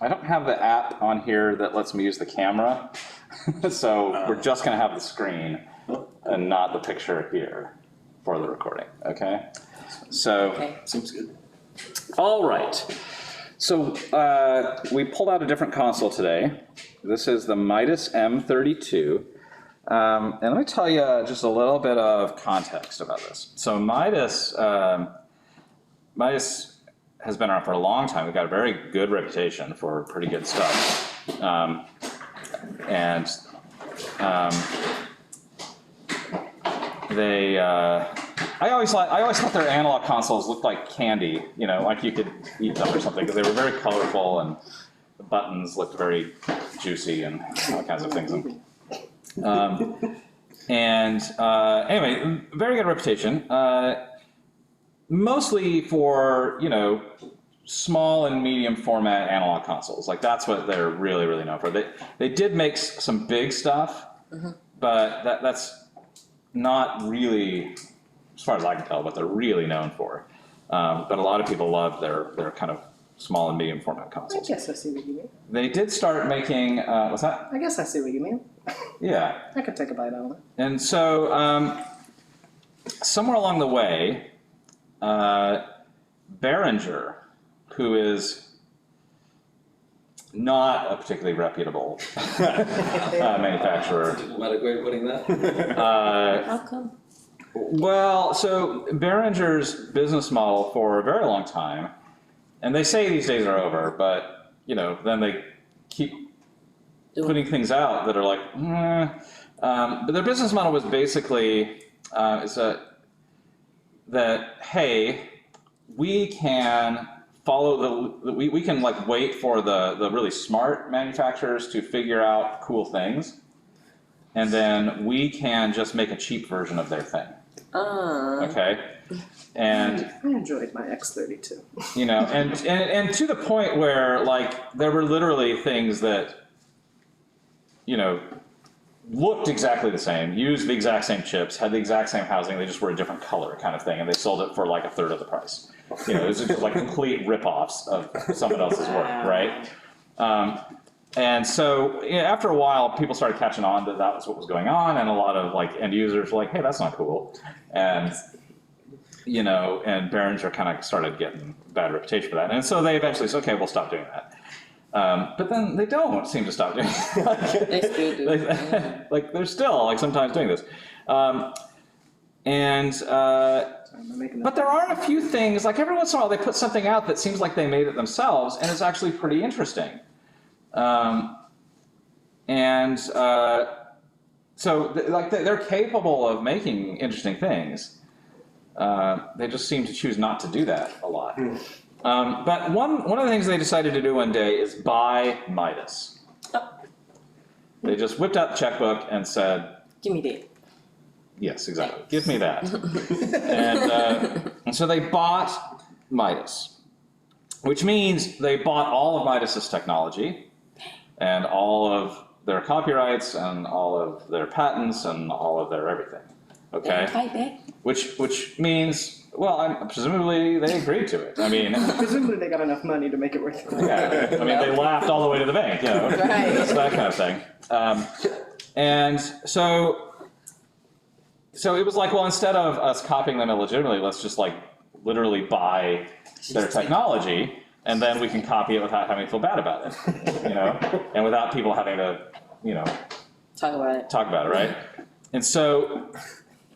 I don't have the app on here that lets me use the camera, so we're just going to have the screen and not the picture here for the recording, okay? So, Okay. Seems good. all right. So we pulled out a different console today. This is the Midas M32. And let me tell you just a little bit of context about this. So Midas has been around for a long time. We've got a very good reputation for pretty good stuff. I always thought their analog consoles looked like candy, you know, like you could eat them or something, because they were very colorful and the buttons looked very juicy and all kinds of things. Anyway, very good reputation. Mostly for, you know, small and medium format analog consoles. Like that's what they're really, really known for. They did make some big stuff, but that's not really, as far as I can tell, what they're really known for. But a lot of people love their kind of small and medium format consoles. I guess I see what you mean. They did start making, what's that? I guess I see what you mean. Yeah. I could take a bite out of it. And so, somewhere along the way, Behringer, who is not a particularly reputable manufacturer. Diplomatic way of putting that. How come? Well, so Behringer's business model for a very long time, and they say these days are over, but you know, then they keep putting things out that are like, but their business model was basically that hey, we can follow we can like wait for the really smart manufacturers to figure out cool things, and then we can just make a cheap version of their thing. Okay, and I enjoyed my X32. you know, and to the point where like there were literally things that, you know, looked exactly the same, used the exact same chips, had the exact same housing, they just were a different color kind of thing, and they sold it for like a third of the price. You know, it was just like complete rip-offs of someone else's work, right? And so after a while, people started catching on that that was what was going on, and a lot of like end users were like, hey, that's not cool. And, you know, and Behringer kind of started getting a bad reputation for that. And so they eventually said, okay, we'll stop doing that. But then they don't seem to stop doing it. Like, They still do. like they're still like sometimes doing this. But there are a few things, like every once in a while they put something out that seems like they made it themselves and it's actually pretty interesting. So like they're capable of making interesting things. They just seem to choose not to do that a lot. But one of the things they decided to do one day is buy Midas. They just whipped out the checkbook and said, Give me that. yes, exactly, give me that. And so they bought Midas, which means they bought all of Midas's technology and all of their copyrights and all of their patents and all of their everything, okay? Fight back. Which means, well, presumably they agreed to it. I mean, Presumably they got enough money to make it worth it. yeah, I mean, they laughed all the way to the bank, you know, Right. it's that kind of thing. And so it was like, well, instead of us copying them illegitimately, let's just like literally buy their technology, and then we can copy it without having to feel bad about it, you know, and without people having to, you know, Talk about it. right? And so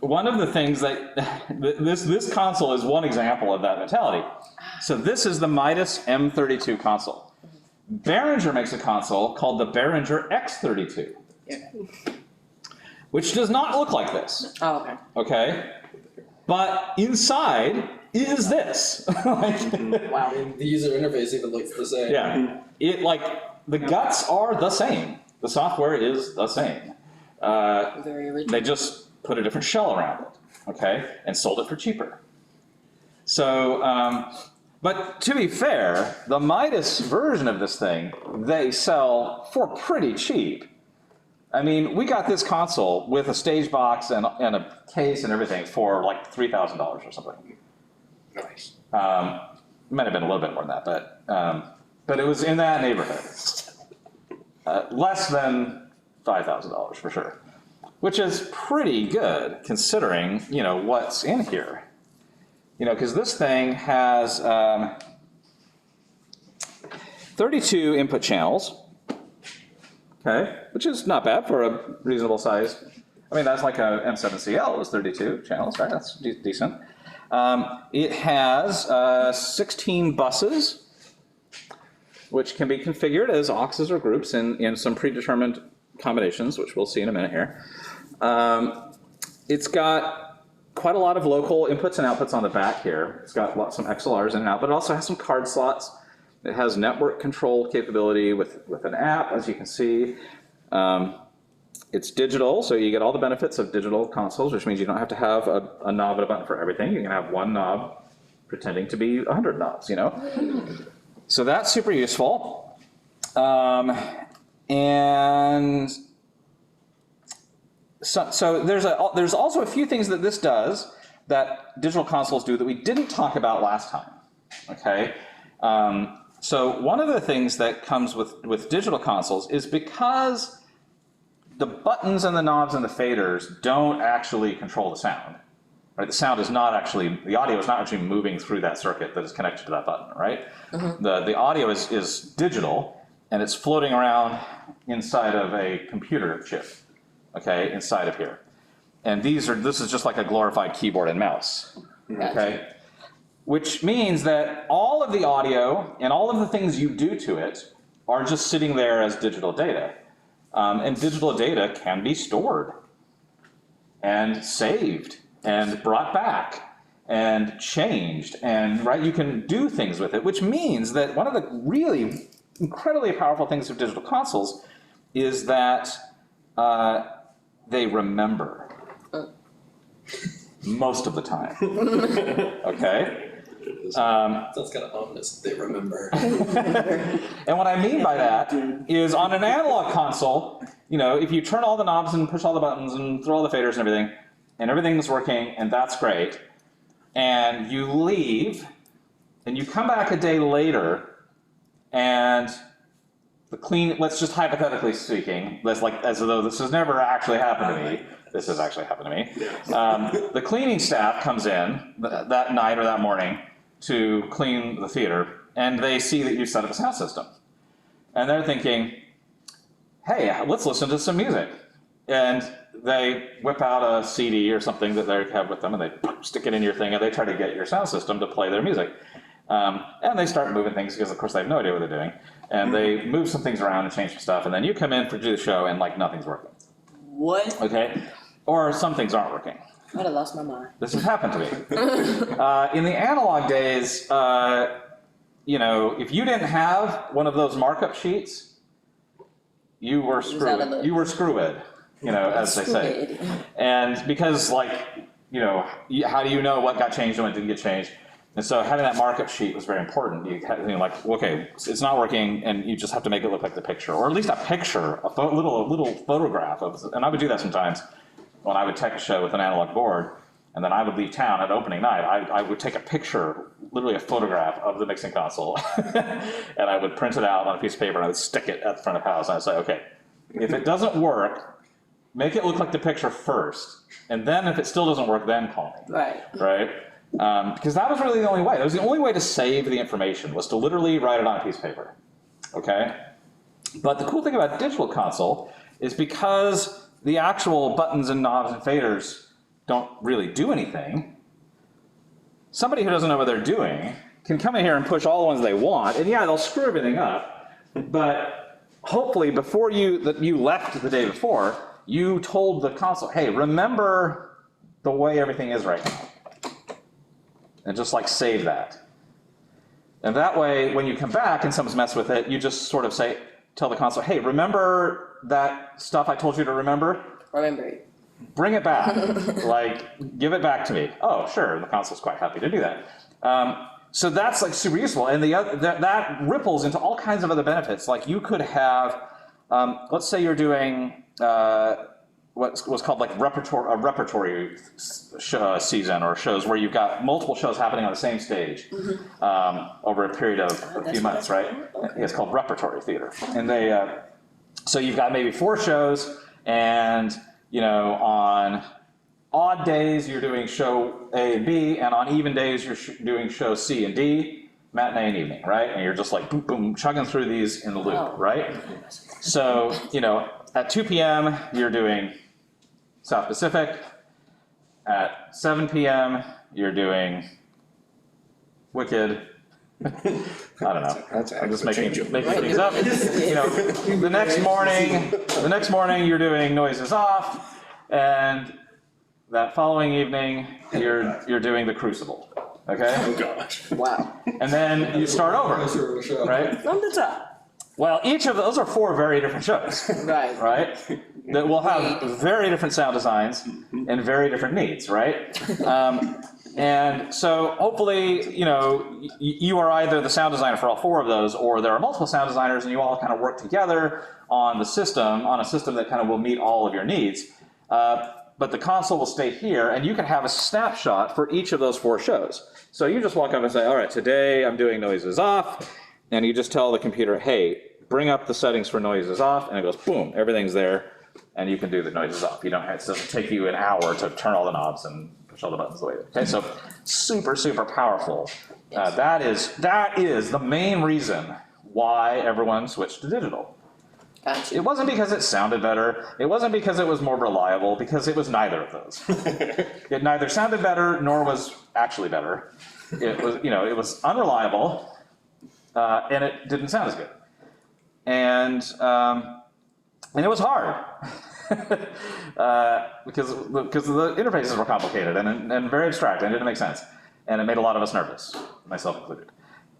one of the things that this console is one example of that mentality. So this is the Midas M32 console. Behringer makes a console called the Behringer X32, Yeah. which does not look like this. Oh, okay. Okay, but inside is this. Like, Wow. The user interface even looks the same. yeah, it like the guts are the same. The software is the same. Very original. They just put a different shell around it, okay, and sold it for cheaper. So, but to be fair, the Midas version of this thing, they sell for pretty cheap. I mean, we got this console with a stage box and a case and everything for like $3,000 or something. Nice. Might have been a little bit more than that, but But it was in that neighborhood. Less than $5,000 for sure, which is pretty good considering, what's in here. Because this thing has 32 input channels, okay, which is not bad for a reasonable size. I mean, that's like a M7CL was 32 channels, right? That's decent. It has 16 buses, which can be configured as auxes or groups in some predetermined combinations, which we'll see in a minute here. It's got quite a lot of local inputs and outputs on the back here. It's got some XLRs in and out, but it also has some card slots. It has network control capability with an app, as you can see. It's digital, so you get all the benefits of digital consoles, which means you don't have to have a knob and a button for everything. You can have one knob pretending to be 100 knobs, So that's super useful. And so there's also a few things that this does that digital consoles do that we didn't talk about last time, okay? So one of the things that comes with digital consoles is because the buttons and the knobs and the faders don't actually control the sound, right? The sound is not actually, the audio is not actually moving through that circuit that is connected to that button, right? Mm-hmm. The audio is digital, and it's floating around inside of a computer chip, okay, inside of here. And this is just like a glorified keyboard and mouse, okay? Which means that all of the audio and all of the things you do to it are just sitting there as digital data. And digital data can be stored and saved and brought back and changed, and right, you can do things with it, which means that one of the really incredibly powerful things of digital consoles is that they remember most of the time. Okay? Sounds kind of ominous. They remember. And what I mean by that is on an analog console, if you turn all the knobs and push all the buttons and throw all the faders and everything's working, and that's great, and you leave, and you come back a day later, and let's just hypothetically speaking, as though this has never actually happened to me. This has actually happened to me. The cleaning staff comes in that night or that morning to clean the theater, and they see that you set up a sound system. And they're thinking, hey, let's listen to some music. And they whip out a CD or something that they have with them, and they stick it in your thing, and they try to get your sound system to play their music. And they start moving things, because of course they have no idea what they're doing. And they move some things around and change some stuff, and then you come in to do the show, and nothing's working. What? Okay? Or some things aren't working. I'd have lost my mind. This has happened to me. In the analog days, if you didn't have one of those markup sheets, you were screwed. You were screwed, as they say. And because, how do you know what got changed and what didn't get changed? And so having that markup sheet was very important. You had, okay, it's not working, and you just have to make it look like the picture, or at least a picture, a little photograph of. And I would do that sometimes when I would tech a show with an analog board, and then I would leave town at opening night. I would take a picture, literally a photograph of the mixing console, and I would print it out on a piece of paper, and I would stick it at the front of the house, and I'd say, okay, if it doesn't work, make it look like the picture first, and then if it still doesn't work, then call me. Right? Because that was really the only way. That was the only way to save the information, was to literally write it on a piece of paper. Okay? But the cool thing about digital console is because the actual buttons and knobs and faders don't really do anything, somebody who doesn't know what they're doing can come in here and push all the ones they want, and yeah, they'll screw everything up, but hopefully before you left the day before, you told the console, hey, remember the way everything is right now. And just save that. And that way, when you come back and someone's messed with it, you just sort of tell the console, hey, remember that stuff I told you to remember? Remember it. Bring it back. Give it back to me. Oh, sure. And the console's quite happy to do that. So that's super useful. And that ripples into all kinds of other benefits. You could have, let's say you're doing what's called like repertory season, or shows where you've got multiple shows happening on the same stage over a period of a few months, right? Okay. It's called repertory theater, and they so you've got maybe 4 shows, and on odd days you're doing show A and B, and on even days you're doing show C and D, matinee and evening, right? And you're just like boom, boom, chugging through these in the loop, right? So at 2 p.m. you're doing South Pacific. At 7 p.m. you're doing Wicked. I don't know. I'm just making things up. The next morning you're doing Noises Off, and that following evening you're doing The Crucible. Okay. Oh gosh. Wow. And then you start over, right? From the top. Well, each of those are 4 very different shows. Right. Right? That will have very different sound designs and very different needs, right? And so hopefully, you are either the sound designer for all 4 of those, or there are multiple sound designers and you all kind of work together on a system that kind of will meet all of your needs. But the console will stay here, and you can have a snapshot for each of those 4 shows. So you just walk up and say, all right, today I'm doing Noises Off, and you just tell the computer, hey, bring up the settings for Noises Off, and it goes, boom, everything's there, and you can do the Noises Off. It doesn't take you an hour to turn all the knobs and push all the buttons away. Okay, so super, super powerful. That is the main reason why everyone switched to digital. Gotcha. It wasn't because it sounded better. It wasn't because it was more reliable, because it was neither of those. It neither sounded better nor was actually better. It was unreliable, and it didn't sound as good. And it was hard. because the interfaces were complicated and very abstract, and it didn't make sense. And it made a lot of us nervous, myself included.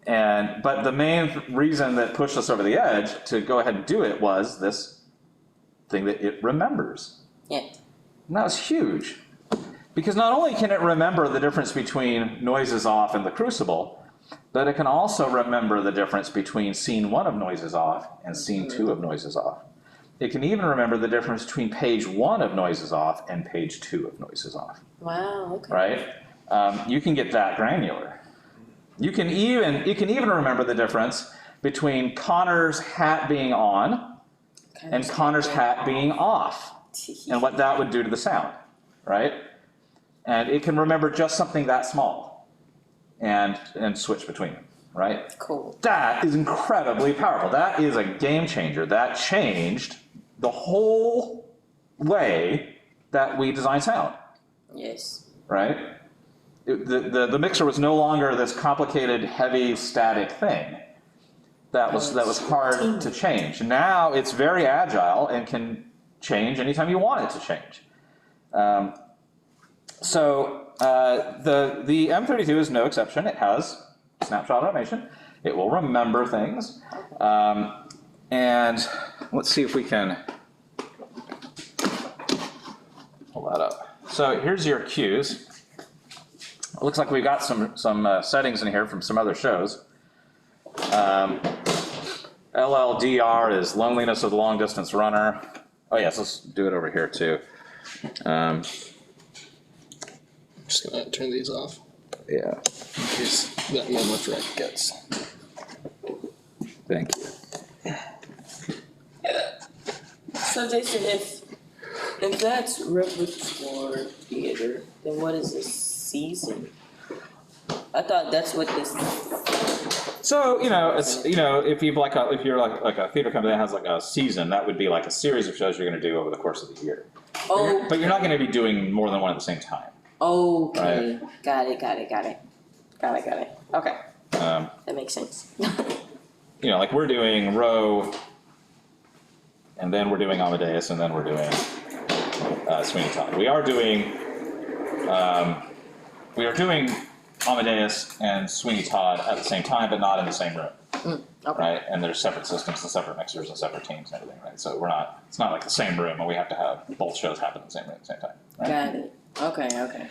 But the main reason that pushed us over the edge to go ahead and do it was this thing that it remembers. Yeah. And that was huge. Because not only can it remember the difference between Noises Off and The Crucible, but it can also remember the difference between scene 1 of Noises Off and scene 2 of Noises Off. It can even remember the difference between page 1 of Noises Off and page 2 of Noises Off. Wow, okay. Right? You can get that granular. You can even remember the difference between Connor's hat being on and Connor's hat being off, and what that would do to the sound, right? And it can remember just something that small and switch between them, right? Cool. That is incredibly powerful. That is a game changer. That changed the whole way that we design sound. Yes. Right? The mixer was no longer this complicated, heavy, static thing that was hard to change. Now it's very agile and can change anytime you want it to change. The M32 is no exception. It has snapshot automation. It will remember things. And let's see if we can pull that up. So here's your cues. It looks like we've got some settings in here from some other shows. LLDR is Loneliness of the Long Distance Runner. Oh yes, let's do it over here too. Just gonna turn these off. Yeah. In case that memo thread gets. Thank you. So Jason, if that's repertoire theater, then what is this season? I thought that's what this. So it's if you're like a theater company that has like a season, that would be like a series of shows you're going to do over the course of the year. Oh. But you're not going to be doing more than one at the same time. Okay. Right. Got it. Okay. That makes sense. Like we're doing Row, and then we're doing Amadeus, and then we're doing Sweeney Todd. We are doing Amadeus and Sweeney Todd at the same time, but not in the same room. Okay. Right? And there's separate systems and separate mixers and separate teams and everything, right? So it's not like the same room, and we have to have both shows happen in the same room at the same time. Right? Got it. Okay.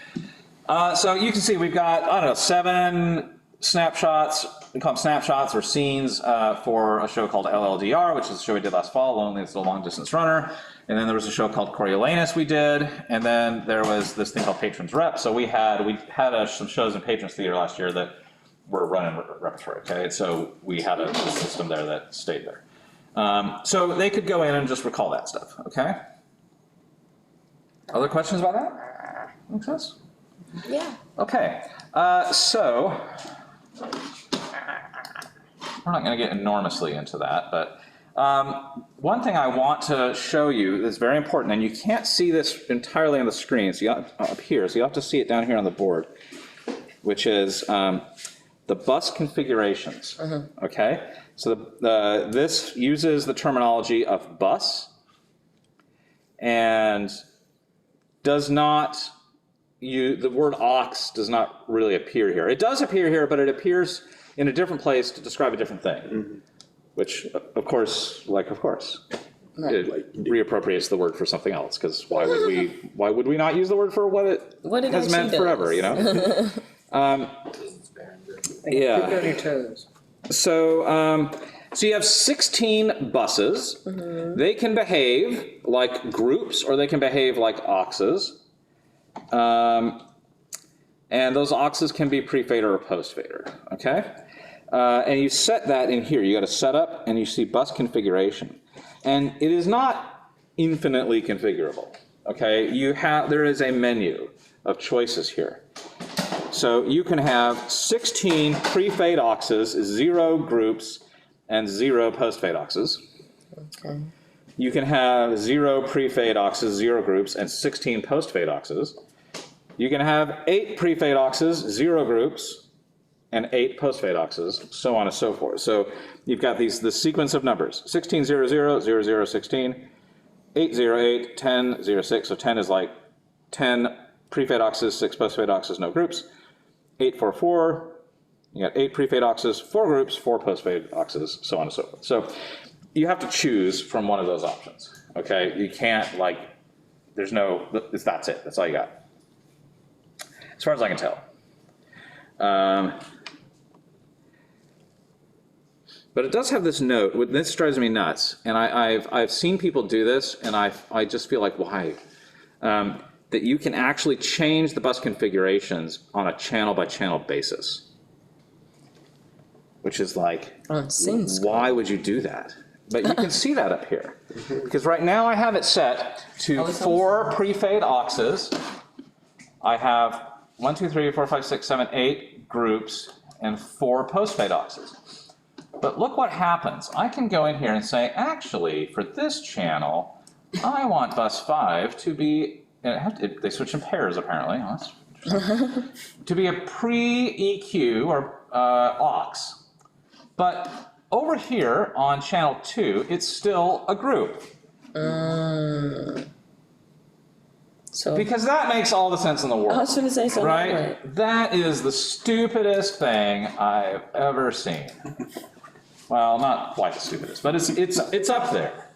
So you can see we've got, 7 snapshots, we call them snapshots or scenes for a show called LLDR, which is a show we did last fall, Lonely is the Long Distance Runner. And then there was a show called Coriolanus we did, and then there was this thing called Patrons Rep. So we had some shows in Patrons Theater last year that were running repertory, okay? So we had a system there that stayed there. So they could go in and just recall that stuff, okay? Other questions about that? Make sense? Yeah. Okay, so we're not going to get enormously into that, but one thing I want to show you that's very important, and you can't see this entirely on the screen, so up here, so you have to see it down here on the board, which is the bus configurations. Okay, so this uses the terminology of bus and does not. The word aux does not really appear here. It does appear here, but it appears in a different place to describe a different thing, which, of course, it reappropriates the word for something else. Because why would we not use the word for what it has meant forever? You know. Yeah. Keep on your toes. So you have 16 buses. They can behave like groups, or they can behave like auxes. And those auxes can be pre-fader or post-fader, okay? And you set that in here. You got to set up, and you see bus configuration. And it is not infinitely configurable, okay? There is a menu of choices here. So you can have 16 pre-fade auxes, 0 groups, and 0 post-fade auxes. Okay. You can have 0 pre-fade auxes, 0 groups, and 16 post-fade auxes. You can have 8 pre-fade auxes, 0 groups, and 8 post-fade auxes, so on and so forth. So you've got the sequence of numbers: 16, 0, 0, 0, 0, 16, 8, 0, 8, 10, 0, 6. So 10 is like 10 pre-fade auxes, 6 post-fade auxes, no groups. 8, 4, 4. You got 8 pre-fade auxes, 4 groups, 4 post-fade auxes, so on and so forth. So you have to choose from one of those options, okay? You can't, that's it. That's all you got, as far as I can tell. But it does have this note. This drives me nuts, and I've seen people do this, and I just feel like, why? That you can actually change the bus configurations on a channel-by-channel basis. Which is like, why would you do that? But you can see that up here. Because right now I have it set to 4 pre-fade auxes. I have 1, 2, 3, 4, 5, 6, 7, 8 groups and 4 post-fade auxes. But look what happens. I can go in here and say, actually, for this channel, I want bus 5 to be, they switch in pairs apparently, to be a pre-EQ or aux. But over here on channel 2, it's still a group. Because that makes all the sense in the world. I was going to say something. Right? That is the stupidest thing I've ever seen. Well, not quite the stupidest, but it's up there.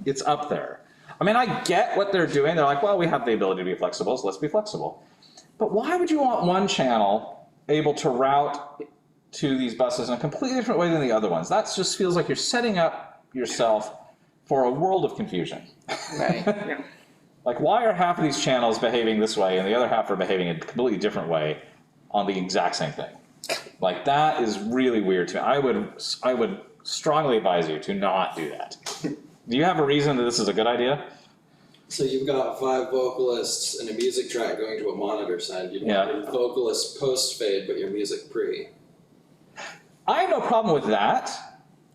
It's up there. I mean, I get what they're doing. They're like, well, we have the ability to be flexible, so let's be flexible. But why would you want one channel able to route to these buses in a completely different way than the other ones? That just feels like you're setting up yourself for a world of confusion. Right. Yeah. Like, why are half of these channels behaving this way and the other half are behaving a completely different way on the exact same thing? Like, that is really weird to me. I would strongly advise you to not do that. Do you have a reason that this is a good idea? So you've got 5 vocalists and a music track going to a monitor send. You want your vocalist post-fade, but your music pre. I have no problem with that,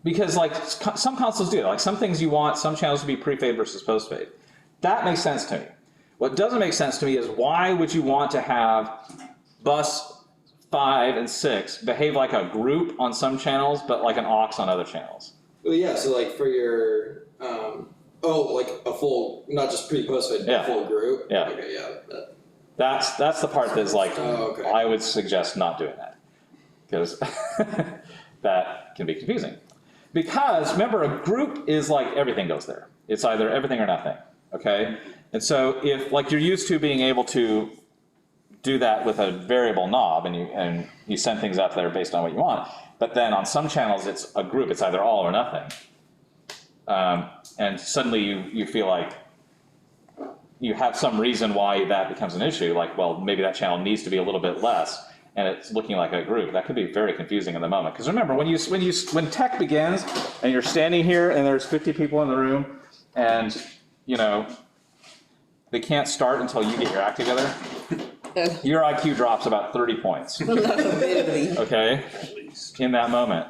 because like some consoles do that. Like some things you want some channels to be pre-fade versus post-fade. That makes sense to me. What doesn't make sense to me is why would you want to have bus 5 and 6 behave like a group on some channels, but like an aux on other channels? Well, yeah, so like for your, like a full, not just pre-post-fade, but a full group? Yeah. Okay, yeah. That's the part that's like, okay. I would suggest not doing that. Because that can be confusing. Because, remember, a group is like everything goes there. It's either everything or nothing, okay? And so if, like, you're used to being able to do that with a variable knob, and you send things out there based on what you want. But then on some channels, it's a group. It's either all or nothing. And suddenly you feel like you have some reason why that becomes an issue. Like, well, maybe that channel needs to be a little bit less, and it's looking like a group. That could be very confusing in the moment. Because remember, when tech begins, and you're standing here, and there's 50 people in the room, and you know they can't start until you get your act together. Your IQ drops about 30 points. Okay, in that moment.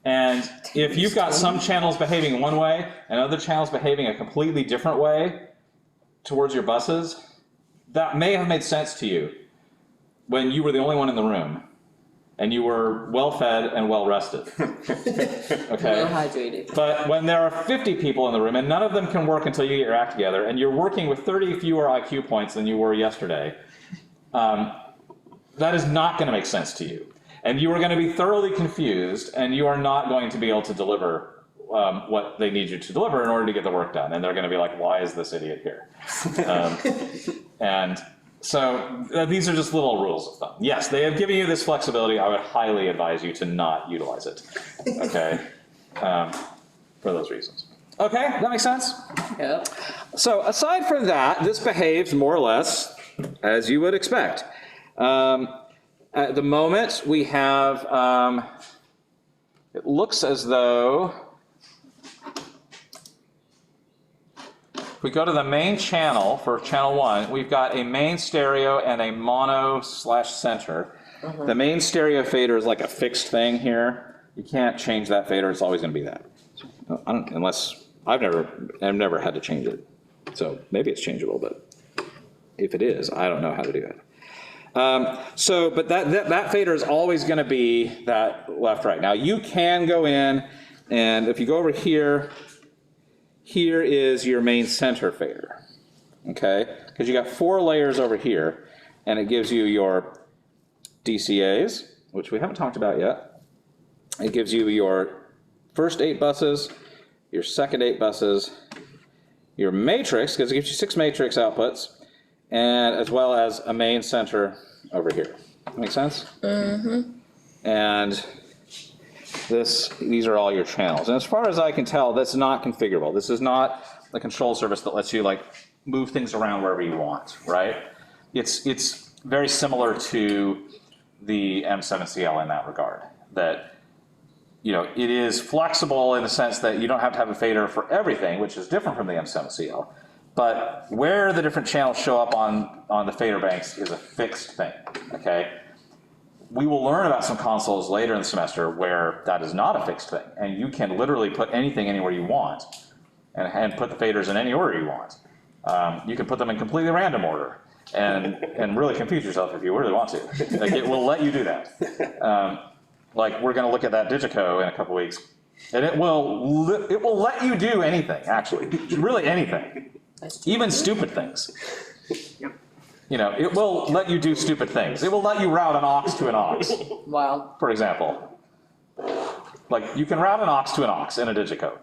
And if you've got some channels behaving one way and other channels behaving a completely different way towards your buses, that may have made sense to you when you were the only one in the room and you were well fed and well rested. Okay? Well hydrated. But when there are 50 people in the room and none of them can work until you get your act together, and you're working with 30 fewer IQ points than you were yesterday, that is not going to make sense to you. And you are going to be thoroughly confused, and you are not going to be able to deliver what they need you to deliver in order to get the work done. And they're going to be like, why is this idiot here? And so these are just little rules of thumb. Yes, they have given you this flexibility. I would highly advise you to not utilize it, okay, for those reasons. Okay, that makes sense? Yep. So aside from that, this behaves more or less as you would expect. At the moment, we have, it looks as though, if we go to the main channel for channel 1, we've got a main stereo and a mono/center. The main stereo fader is like a fixed thing here. You can't change that fader, it's always going to be that. Unless, I've never had to change it. So maybe it's changeable, but if it is, I don't know how to do it. But that fader is always going to be that left-right. Now you can go in, and if you go over here, here is your main center fader, okay? Because you got 4 layers over here, and it gives you your DCAs, which we haven't talked about yet. It gives you your first 8 buses, your second 8 buses, your matrix, because it gives you 6 matrix outputs, and as well as a main center over here. Make sense? Mm-hmm. And these are all your channels. And as far as I can tell, that's not configurable. This is not the control surface that lets you like move things around wherever you want, right? It's very similar to the M7CL in that regard. That, you know, it is flexible in the sense that you don't have to have a fader for everything, which is different from the M7CL. But where the different channels show up on the fader banks is a fixed thing, okay? We will learn about some consoles later in the semester where that is not a fixed thing, and you can literally put anything anywhere you want and put the faders in any order you want. You can put them in completely random order and really confuse yourself if you really want to. Like, it will let you do that. Like, we're going to look at that Digico in a couple weeks, and it will let you do anything, actually, really anything. Even stupid things. You know, it will let you do stupid things. It will let you route an aux to an aux. Wow. For example. Like, you can route an aux to an aux in a Digico.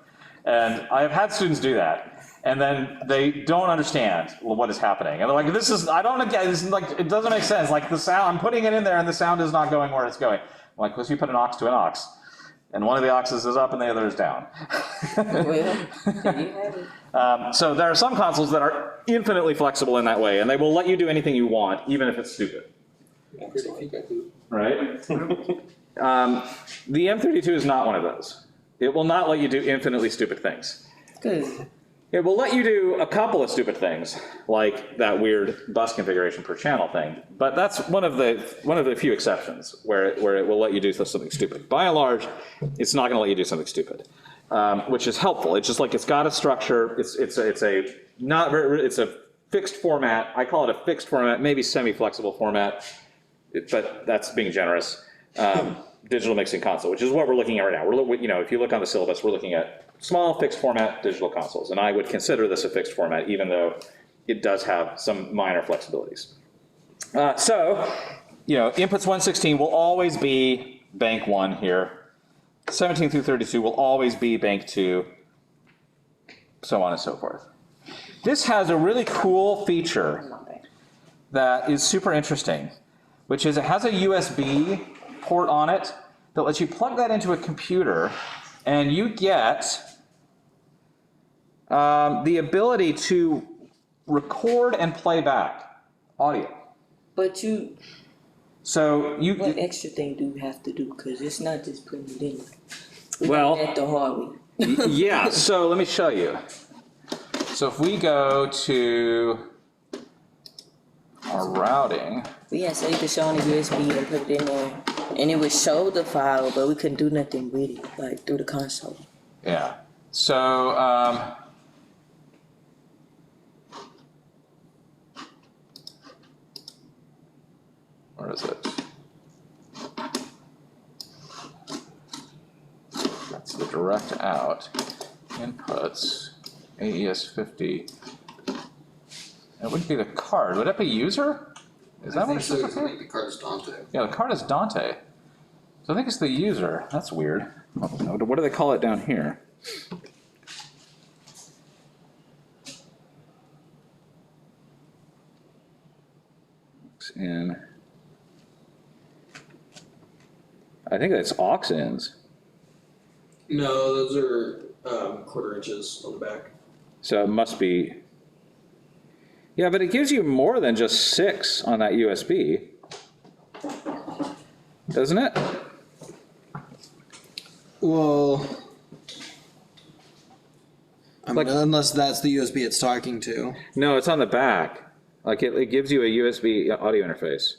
And I have had students do that, and then they don't understand what is happening. And they're like, this is like, it doesn't make sense. Like, the sound, I'm putting it in there and the sound is not going where it's going. I'm like, because you put an aux to an aux. And one of the auxes is up and the other is down. So there are some consoles that are infinitely flexible in that way, and they will let you do anything you want, even if it's stupid. Right? The M32 is not one of those. It will not let you do infinitely stupid things. Good. It will let you do a couple of stupid things, like that weird bus configuration per channel thing. But that's one of the few exceptions where it will let you do something stupid. By and large, it's not going to let you do something stupid, which is helpful. It's just like it's got a structure. It's a fixed format. I call it a fixed format, maybe semi-flexible format, but that's being generous. Digital mixing console, which is what we're looking at right now. If you look on the syllabus, we're looking at small fixed format digital consoles, and I would consider this a fixed format, even though it does have some minor flexibilities. So, inputs 116 will always be bank 1 here. 17 through 32 will always be bank 2, so on and so forth. This has a really cool feature that is super interesting, which is it has a USB port on it that lets you plug that into a computer, and you get the ability to record and play back audio. But So you what extra thing do you have to do? Because it's not just putting it in. We Well- got that the hard way. yeah. So let me show you. So if we go to our routing, Yeah, so you could show on the USB and put it in there, and it would show the file, but we couldn't do nothing with it, like through the console. yeah. So where is it? That's the direct out inputs AES50. It wouldn't be the card. Would that be user? Is that what it's supposed to be? The card is Dante. Yeah, the card is Dante. So I think it's the user. That's weird. What do they call it down here? In. I think that's aux ins. No, those are quarter inches on the back. So it must be. Yeah, but it gives you more than just 6 on that USB. Doesn't it? Well, I mean, Like- unless that's the USB it's talking to. No, it's on the back. Like it gives you a USB audio interface.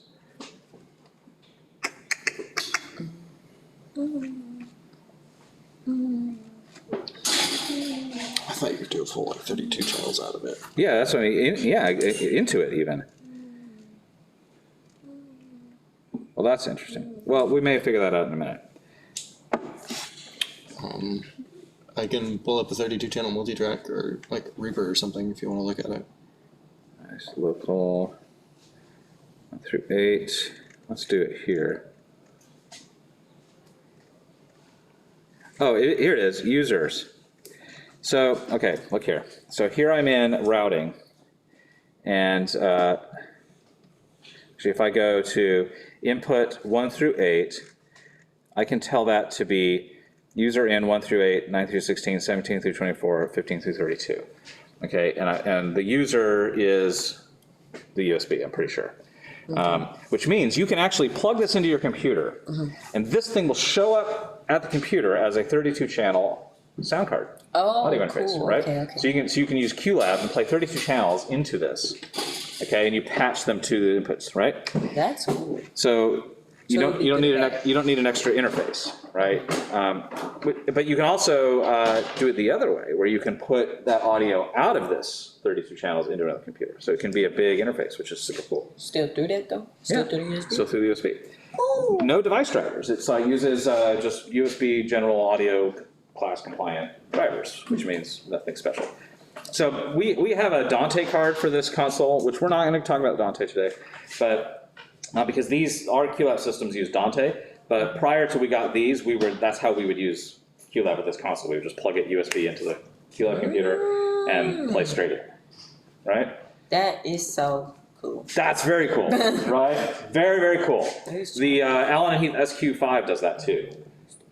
I thought you could do a full like 32 channels out of it. Yeah, that's what I mean. Into it even. Well, that's interesting. Well, we may figure that out in a minute. I can pull up a 32 channel multi-track or like Reaper or something if you want to look at it. Nice local 1 through 8. Let's do it here. Oh, here it is, users. So, okay, look here. So here I'm in routing. And actually, if I go to input 1 through 8, I can tell that to be user in 1 through 8, 9 through 16, 17 through 24, 15 through 32. Okay, and the user is the USB, I'm pretty sure. Which means you can actually plug this into your computer, and this thing will show up at the computer as a 32 channel sound card. Oh, Audio interface, cool. right? Okay, okay. So you can use QLab and play 32 channels into this. Okay, and you patch them to the inputs, right? That's cool. So you So don't you need could- you don't need an extra interface, right? But you can also do it the other way, where you can put that audio out of this 32 channels into another computer. So it can be a big interface, which is super cool. Still through that though? Still through the USB? So through the USB. Ooh. No device drivers. It's uses just USB general audio class compliant drivers, which means nothing special. So we have a Dante card for this console, which we're not going to talk about Dante today, but because our QLab systems use Dante. But prior to we got these, that's how we would use QLab with this console. We would just plug it USB into the QLab computer and play straight in, right? That is so cool. That's very cool, right? Very, very cool. Nice. The Allen Heath SQ5 does that too,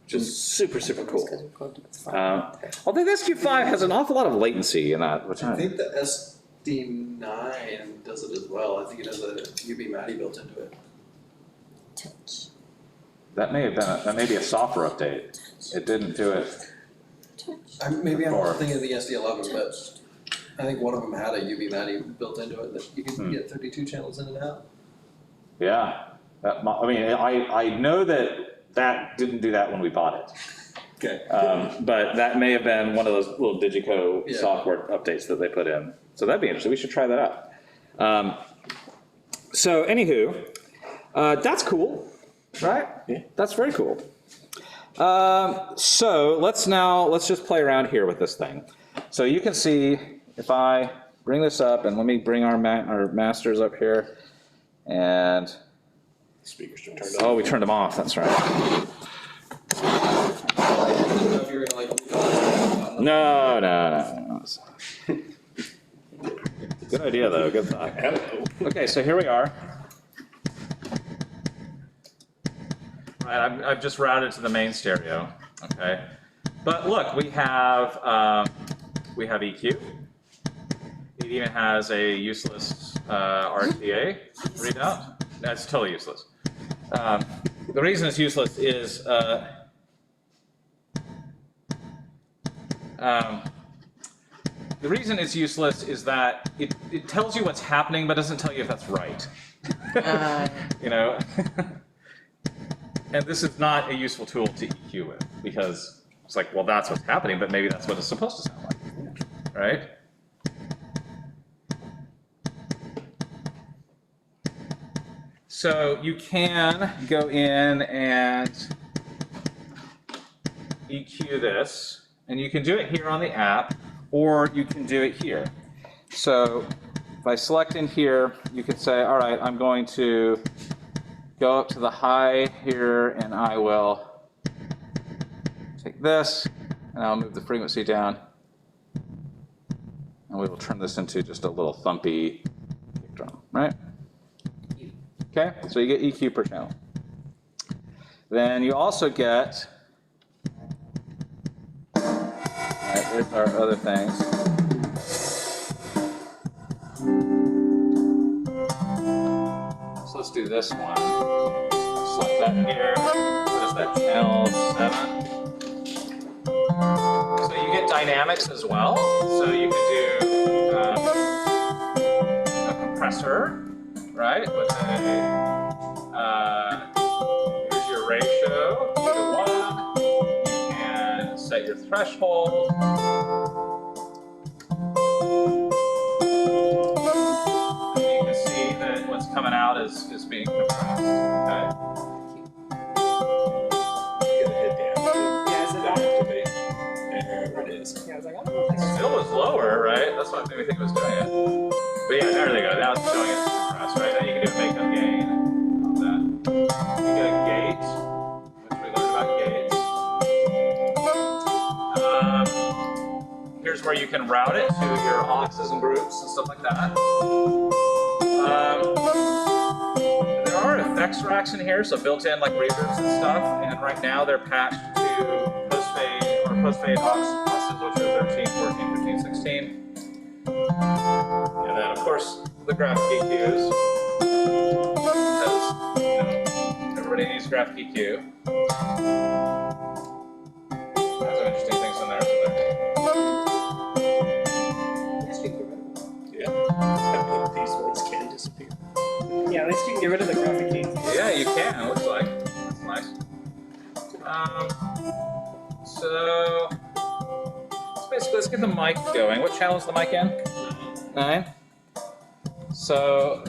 which is super, super cool. Because we're going to the file. Although the SQ5 has an awful lot of latency in that, which I think the SD9 does it as well. I think it has a UB MADI built into it. Touch. that may be a software update. It didn't do it. Touch. Maybe I'm Or- thinking of the SD11, but I think one of them had a UB MADI built into it that you can get 32 channels in and out. Yeah, I know that didn't do that when we bought it. Okay. But that may have been one of those little Digico Yeah. software updates that they put in. So that'd be interesting. We should try that out. So anywho, that's cool, right? Yeah. That's very cool. So let's just play around here with this thing. So you can see if I bring this up, and let me bring our masters up here, and Speakers are turned oh, we turned them off. That's right. I don't know if you're gonna like. No. Good idea, though. Good thought. Hello. Okay, so here we are. Right, I've just routed to the main stereo. Okay, but look, we have EQ. It even has a useless RTA readout. That's totally useless. The reason it's useless is the reason it's useless is that it tells you what's happening, but doesn't tell you if that's right. You know? And this is not a useful tool to EQ with, because it's like, well, that's what's happening, but maybe that's what it's supposed to sound like, right? So you can go in and EQ this, and you can do it here on the app, or you can do it here. So if I select in here, you can say, all right, I'm going to go up to the high here, and I will take this, and I'll move the frequency down, and we will turn this into just a little thumpy kick drum, right? Okay, so you get EQ per channel. Then you also get, right, there's our other things. So let's do this one. Select that here. What is that, channel 7? So you get dynamics as well. So you can do a compressor, right? With here's your ratio, 2 to 1. You can set your threshold. What's coming out is being compressed, okay? Yeah, so that have to be. There it is. Yeah, I was like, I don't know if It still was lower, right? That's what made me think it was doing it. But yeah, there they go. Now it's showing it compressed, right? Now you can do a makeup gain on that. You get a gate, which we learned about gates. Here's where you can route it to your auxes and groups and stuff like that. There are effects racks in here, so built-in like reverbs and stuff, and right now they're patched to post-fade aux buses, which are 13, 14, 15, 16. And then of course the graphic EQs, because you know, everybody needs graphic EQ. There's some interesting things in there. Yeah. I mean, these ones can disappear. Yeah, at least you can get rid of the graphic keys. Yeah, you can, it looks like. That's nice. So let's get the mic going. What channel is the mic in? 9. So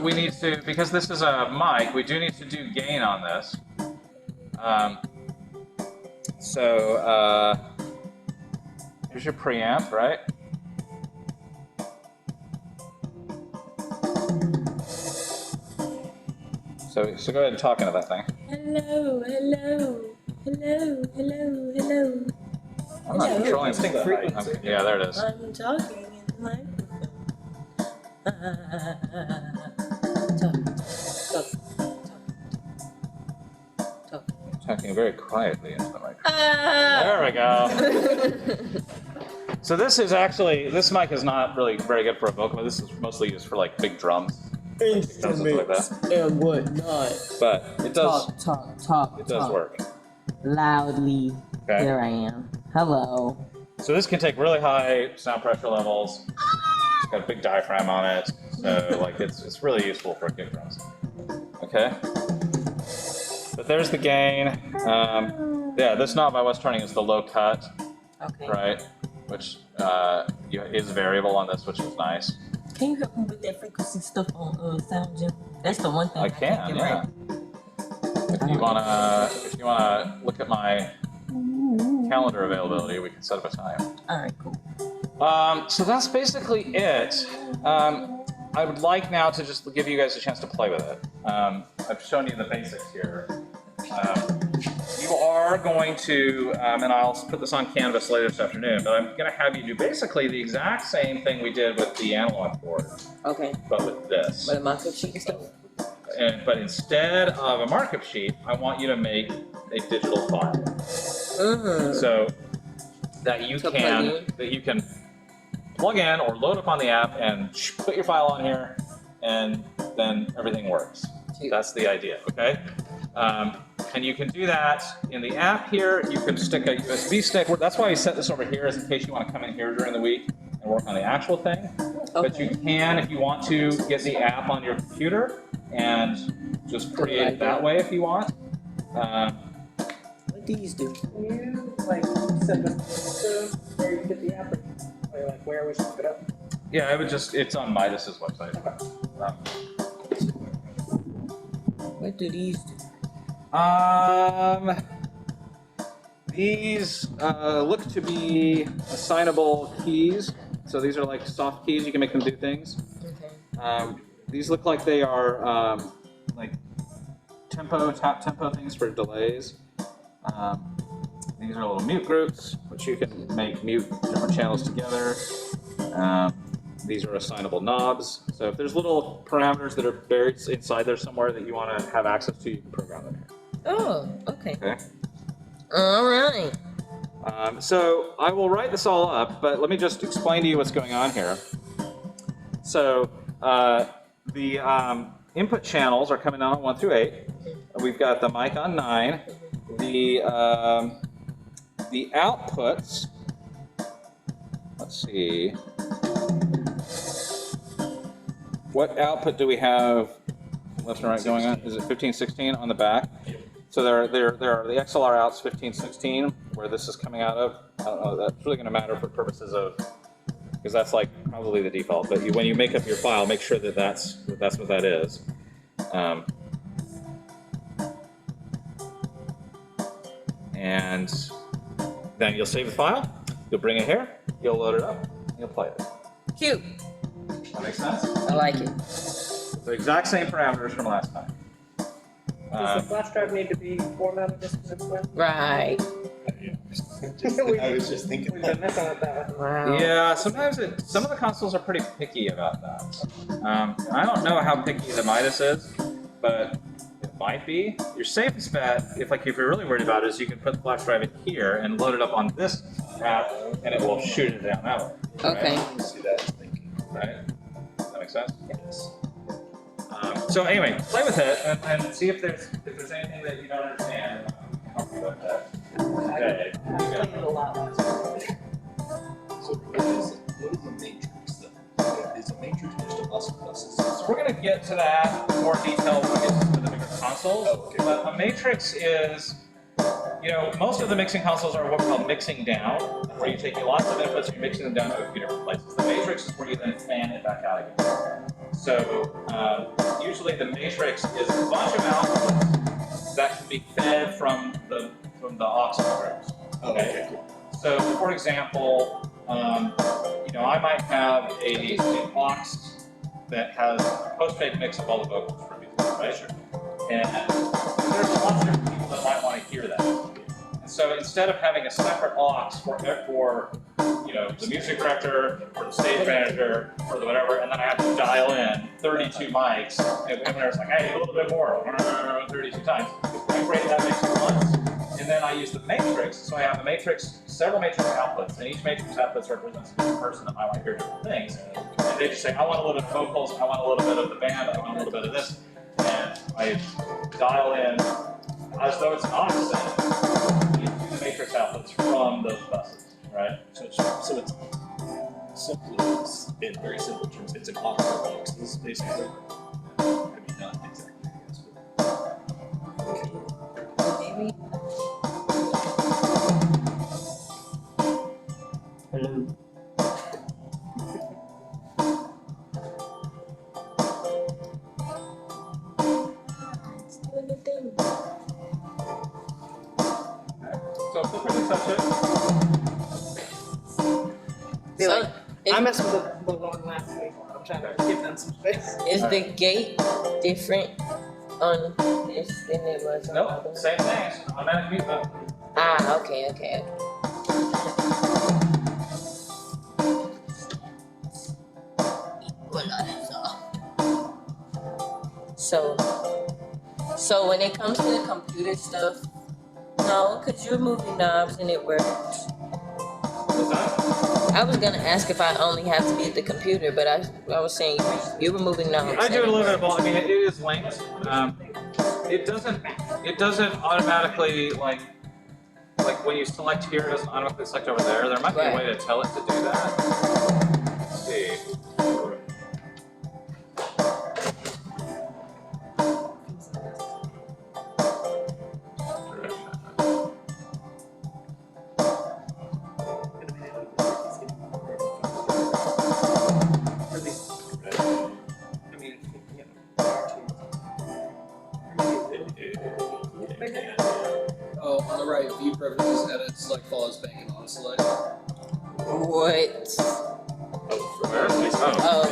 we need to, because this is a mic, we do need to do gain on this. Here's your preamp, right? So go ahead and talk into that thing. Hello, hello, hello, hello, hello. I'm not Hello. controlling Interesting the frequency. Okay, yeah, there it is. I'm talking in the microphone. Talk. Talking very quietly into the microphone. There we go. So this mic is not really very good for a vocal. This is mostly used for like big drums. Something like that. And whatnot. But it does. Talk. It does work. Loudly. Okay. Here I am. Hello. So this can take really high sound pressure levels. It's got a big diaphragm on it, so like it's really useful for kick drums. Okay. But there's the gain. Yeah, this knob I was turning is the low cut, Okay. right? Which is variable on this, which is nice. Can you help me with that frequency stuff on Sound Gym? That's the one thing I can, get yeah. right. If you wanna look at my calendar availability, we can set up a time. Alright, cool. So that's basically it. I would like now to just give you guys a chance to play with it. I've shown you the basics here. You are are going to, and I'll put this on Canvas later this afternoon, but I'm going to have you do basically the exact same thing we did with the analog board, Okay. but with this. But a markup sheet and stuff. But instead of a markup sheet, I want you to make a digital file. So that you can plug in or load up on the app and put your file on here, and then everything works. That's the idea, okay? And you can do that in the app here. You can stick a USB stick. That's why I set this over here, is in case you want to come in here during the week and work on the actual thing. But you can, if you want to, get the app on your computer and just create it that way if you want. What these do? Can you like send us to where you get the app, or like where we should look it up? Yeah, it's on Midas's website. What do these do? These look to be assignable keys. So these are like soft keys. You can make them do things. Okay. These look like they are like tap tempo things for delays. These are little mute groups, which you can make mute different channels together. These are assignable knobs. So if there's little parameters that are buried inside there somewhere that you want to have access to, you can program them here. Oh, okay. Okay. All right. So I will write this all up, but let me just explain to you what's going on here. So the input channels are coming out on 1 through 8. We've got the mic on 9. The outputs. Let's see. What output do we have left and right going on? Is it 15, 16 on the back? So there are the XLR outs 15, 16, where this is coming out of. I don't know, that's really going to matter for purposes of, because that's like probably the default. But when you make up your file, make sure that that's what that is. And then you'll save the file. You'll bring it here. You'll load it up. And you'll play it. Cute. That makes sense? I like it. The exact same parameters from last time. Does the flash drive need to be formatted just because it's web? Right. I was just thinking We've that. been messing with that. Wow. Yeah, sometimes some of the consoles are pretty picky about that. I don't know how picky the Midas is, but it might be. Your safest bet, if you're really worried about it, is you can put the flash drive in here and load it up on this app, and it will shoot it down that way. Okay. Right? Does that make sense? Yes. So anyway, play with it and see if there's anything that you don't understand. Help you with that. Okay. I played it a lot last week. So what is the matrix then? Is a matrix just a bus of buses? So we're going to get to that in more detail when we get to the bigger consoles. Oh, okay. But a matrix is, most of the mixing consoles are what we call mixing down, where you're taking lots of inputs and you're mixing them down to a few different places. The matrix is where you then fan it back out again. So usually the matrix is a bunch of outputs that can be fed from the aux groups. Okay. Cool. So for example, I might have an aux that has a post-fade mix of all the vocals for music, right? Sure. And there's lots of different people that might want to hear that. And so instead of having a separate aux for the music director, or the stage manager, or the whatever, and then I have to dial in 32 mics, and there's like, hey, a little bit more, 32 times. I create that mix once, and then I use the matrix. So I have a matrix, several matrix outputs, and each matrix outputs represents a different person that might want to hear different things. And they just say, I want a little bit of vocals, I want a little bit of the band, I want a little bit of this, and I dial in as though it's an aux into the matrix outputs from those buses. Right. So it's simply, in very simple terms, it's an aux for boxes, basically. I mean, not exactly, I guess. Maybe. Hello. It's doing the thing. So feel free to touch it. So, I messed with the one last week. I'm trying to give them some space. is the gate different on this than it was on the Nope, other? same thing, automatic mute button. Ah, okay. So when it comes to the computer stuff, no, because you're moving knobs and it works. What's that? I was gonna ask if I only have to be at the computer, but I was saying you were moving knobs. I do a little bit of both. I mean, it is linked. It doesn't automatically like when you select here, it doesn't automatically select over there. There might be a way to tell it to do that. Let's see. Oh, on the right, view preferences, edit, select follows bank and auto select. What? Where? Oh. Oh.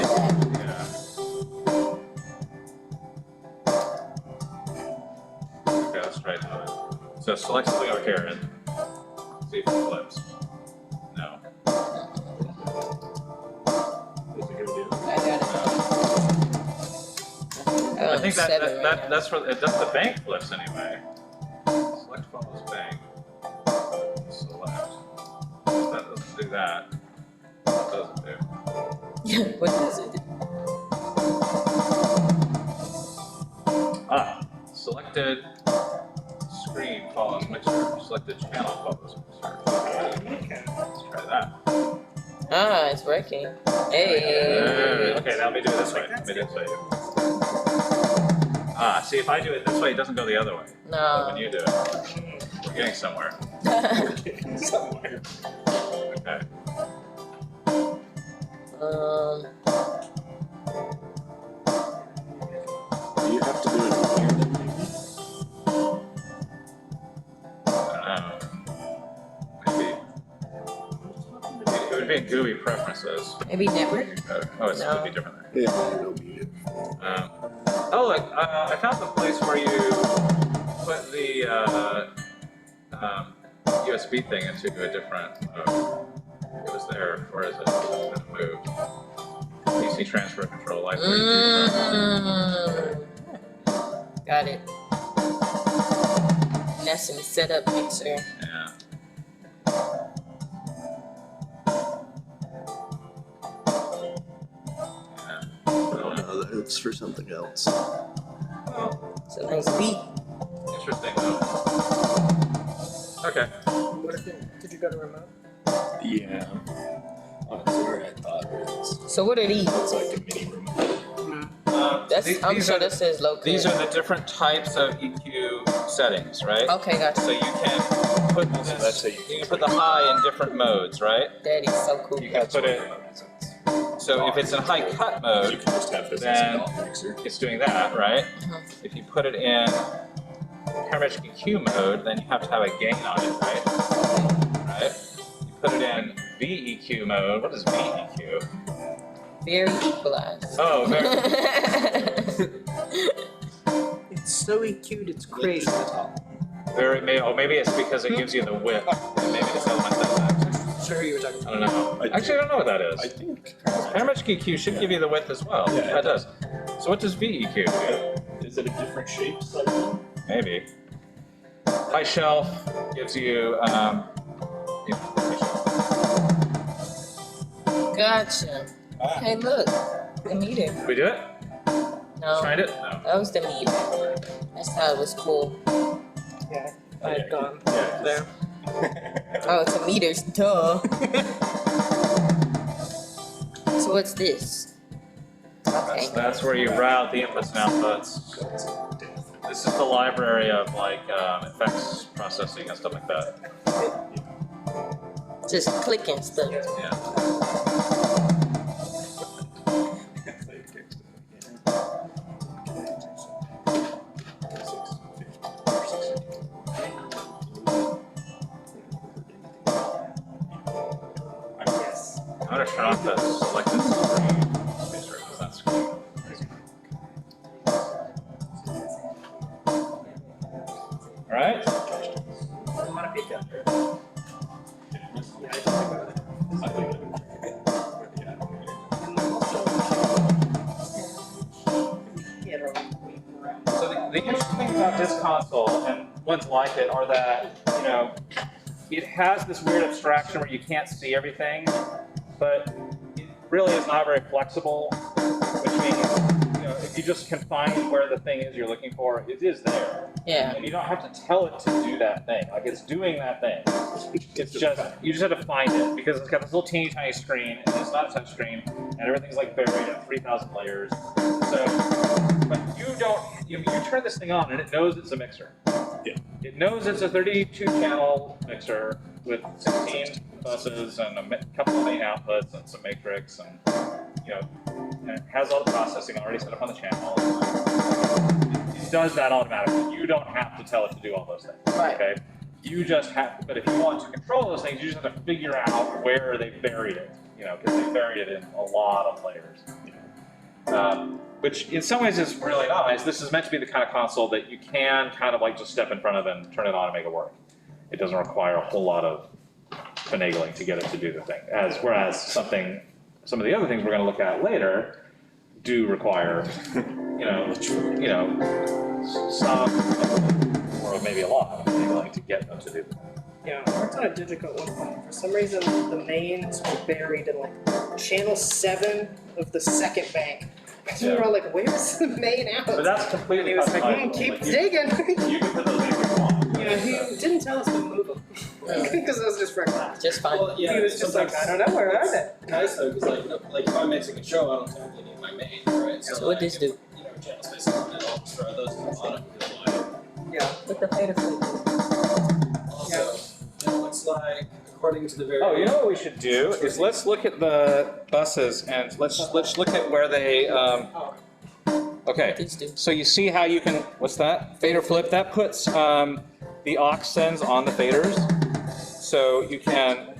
Yeah. Okay, let's try it now. So select something over here and see if it flips. No. I got it. I think Seven right now. that's where it does the bank flips anyway. Select follows bank. Select. That doesn't do that. What does it do? What does it do? Ah, selected screen follows mixer. Selected channel follows mixer. Let's try that. Ah, it's working. Hey. Okay, now let me do it this way. Let me do it this way. Ah, see, if I do it this way, it doesn't go the other way. But when No. you do it, we're getting somewhere. Somewhere. Okay. Do you have to do it here then maybe? Maybe. It would be in GUI preferences. Maybe network? Oh, it's No. would be different there. Yeah, it'll be it. Oh, look, I found the place where you put the USB thing into a different mode. It was there. Where is it? It's been moved. PC transfer control library. Got it. That's some setup mixer. Yeah. Oh no, that's for something else. Well, It's a nice beat. interesting though. Okay. What if it, did you go to remote? Yeah. Honestly, I thought it was So what are these? like a mini remote. I'm These sure are the- that says local. These are the different types of EQ settings, right? Okay, gotcha. So you can put So that's how you you can put the high in different modes, right? That is so cool. You can put it. So if it's in high cut mode, You can just have this then- as a dot mixer. it's doing that, right? If you put it in parametric EQ mode, then you have to have a gain on it, right? Right? You put it in VEQ mode. What is VEQ? Very equalized. Oh, very. It's so cute, it's crazy. Maybe it's because it gives you the width. And maybe this element does that. Sure who you were talking I about. don't know. Actually, I don't know what that is. I think. Parametric EQ should give you the width as well. Yeah, it does. So what does VEQ do? Is it a different shape cycle? Maybe. High shelf gives you, high shelf. Gotcha. Hey, look, the meter. Did we do it? No, Find it? No. that was the meter. That's how it was cool. Yeah, I had gone Yeah. there. Oh, it's a meters, duh. So what's this? Okay. That's where you route the inputs and outputs. This is the library of like effects processing and stuff like that. Just clicking stuff. Yeah. Yes. I'm gonna turn off that selected screen. Make sure it's not screen. suggestions. I want to peek out there. Yeah, I think about it. I think it would yeah. And also, yeah, around. So the interesting thing about this console and ones like it are that, you know, it has this weird abstraction where you can't see everything, but it really is not very flexible, which means, you know, if you just can find where the thing is you're looking for, it is there. Yeah. And you don't have to tell it to do that thing. Like, it's doing that thing. It's just, you just have to find it, because it's got this little teeny tiny screen, and it's not a touch screen, and everything's like buried in 3,000 layers. So, but you don't, you turn this thing on and it knows it's a mixer. Yeah. It knows it's a 32 channel mixer with 16 buses and a couple of main outputs and some matrix, and, you know, and it has all the processing already set up on the channel. It does that automatically. You don't have to tell it to do all those things. Right. Okay? You just have, but if you want to control those things, you just have to figure out where they buried it, you know, because they buried it in a lot of layers. Which in some ways is really nice. This is meant to be the kind of console that you can kind of like just step in front of and turn it on and make it work. It doesn't require a whole lot of finagling to get it to do the thing. Whereas some of the other things we're going to look at later do require, you know, some, or maybe a lot of finagling to get them to do that. Yeah, I worked on a Digico at one point. For some reason, the mains were buried in like channel 7 of the second bank. So we were all like, "Where's the main out?" But that's And completely he was like, customizable. "Keep Like, digging." you can put those in if you want. Yeah, he didn't tell us to move them because it was just for a class. Just fine. Well, yeah, He was just like, "I don't know, where are they?" Nice though, because like if I'm mixing a show, I don't typically need my main, right? So what this do? You know, channel spacing on it, I'll just throw those in the bottom because why? Yeah. What the fader flip? Also, it looks like according to the very. Oh, you know what we should do is let's look at the buses and let's look at where they. Okay, These do. so you see how you can, what's that? Fader flip. That puts the aux sends on the faders, so you can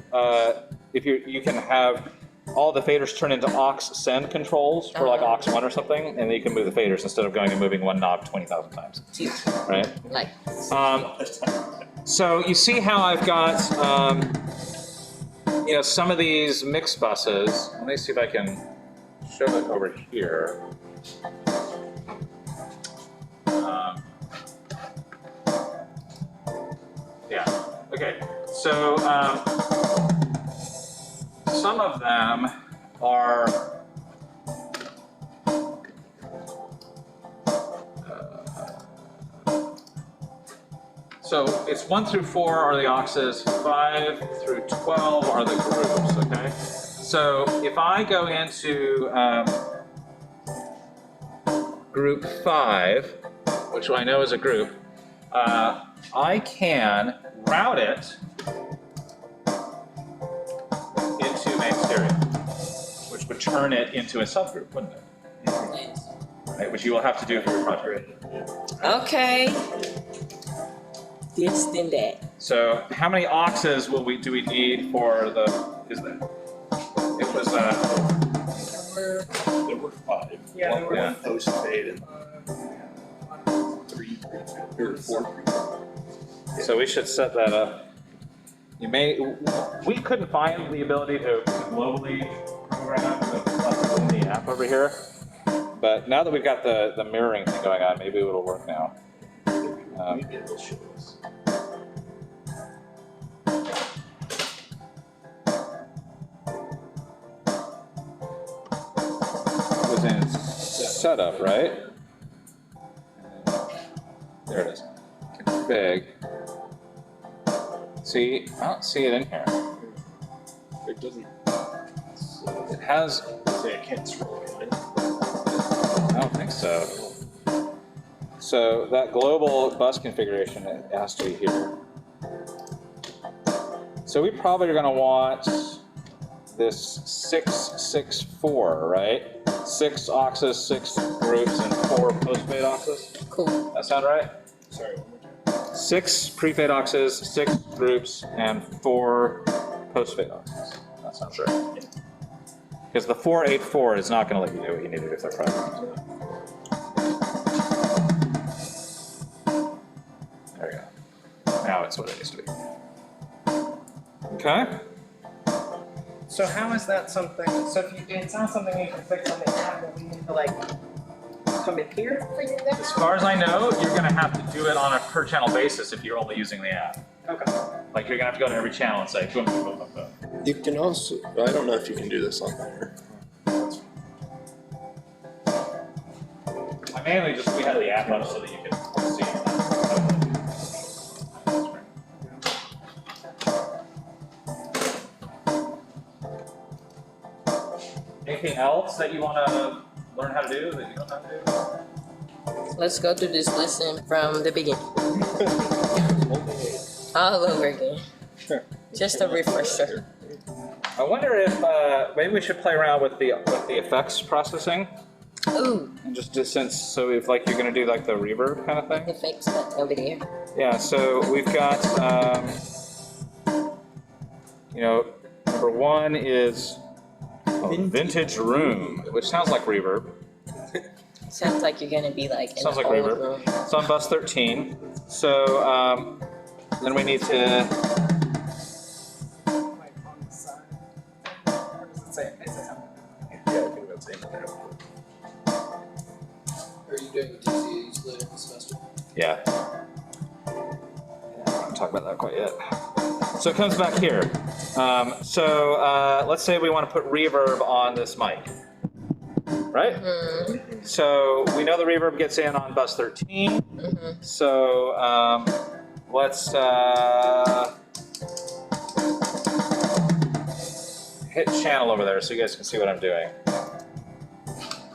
if you can have all the faders turn into aux send controls for like aux 1 or something, and then you can move the faders instead of going and moving one knob 20,000 times. Right? Like, So you see how I've got, you know, some of these mix buses. Let me see if I can show it over here. Yeah. Okay. So some of them are. So it's 1 through 4 are the auxes, 5 through 12 are the groups, okay? So if I go into group 5, which I know is a group, I can route it into main stereo, which would turn it into a subgroup, wouldn't it? Right, which you will have to do for your project. okay. This, then that. So how many auxes do we need for the, it was, There were 5. Yeah, there were Yeah. Post fade and 3 or 4. so we should set that up. We couldn't find the ability to globally program in the app over here, but now that we've got the mirroring thing going on, maybe it'll work now. Maybe it'll show us. It was in setup, right? There it is. Config. See, I don't see it in here. It doesn't It has, say I can't scroll in. I don't think so. So that global bus configuration, it has to be here. So we probably are going to want this 664, right? 6 auxes, 6 groups, and 4 post-fade auxes. Cool. That sound right? Sorry, one more time. 6 pre-fade auxes, 6 groups, and 4 post-fade auxes. That sounds right. Because the 484 is not going to let you do what you need to do if they're private. There you go. it's what it needs to be. Okay? So how is that something, so if you, it's not something you can fix on the app, but we need to like come in here to figure that As out? far as I know, you're gonna have to do it on a per channel basis if you're only using the app. Okay. Like you're gonna have to go to every channel and say, boom, boom, boom, boom, boom. You can also, I don't know if you can do this on there. I mainly just, we had the app up so that you could see. Anything else that you wanna learn how to do that you don't know how to do? Let's go through this lesson from the beginning. All over again. Sure. Just a refresher. I wonder if maybe we should play around with the effects processing, Ooh, and just since so if like you're gonna do like the reverb kind of thing. effects but over there. Yeah. So we've got you know, number one is vintage room, which sounds like reverb. Sounds like you're gonna be like in Sounds the like old reverb. room. It's on bus 13. So then we need to. Like on the side. Or does it say, it says something? Yeah, I think that's it. Are you doing the TCAs later this semester? Yeah. I haven't talked about that quite yet. So it comes back here. Let's say we want to put reverb on this mic, right? So we know the reverb gets in on bus 13. So let's hit channel over there so you guys can see what I'm doing.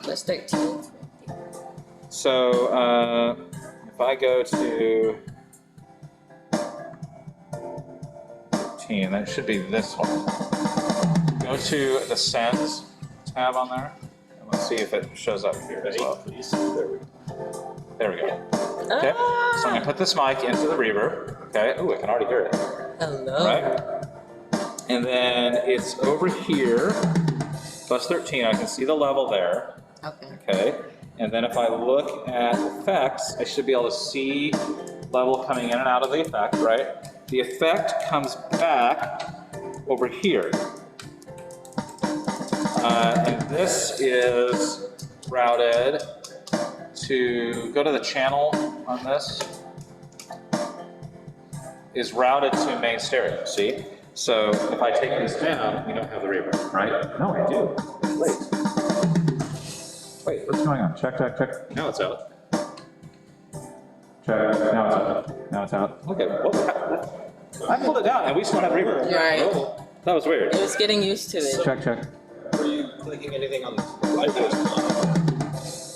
Plus 13. So if I go to 13, that should be this one. Go to the sends tab on there, and let's see if it shows up here as well. Please. There we go. There we go. Okay, so I'm gonna put this mic into the reverb. Okay, ooh, I can already hear it. Hello. Right? And then it's over here, plus 13, I can see the level there. Okay. Okay, and then if I look at effects, I should be able to see level coming in and out of the effect, right? The effect comes back over here. And this is routed to, go to the channel on this, is routed to main stereo, see? So if I take this down, we don't have the reverb, right? No, I do. Wait, what's going on? Check, check, check. Now it's out. Check, now it's out. Now it's out. Okay, what? I pulled it down and we still have reverb. Right. That was weird. It was getting used to it. Check, check. Were you clicking anything on the light?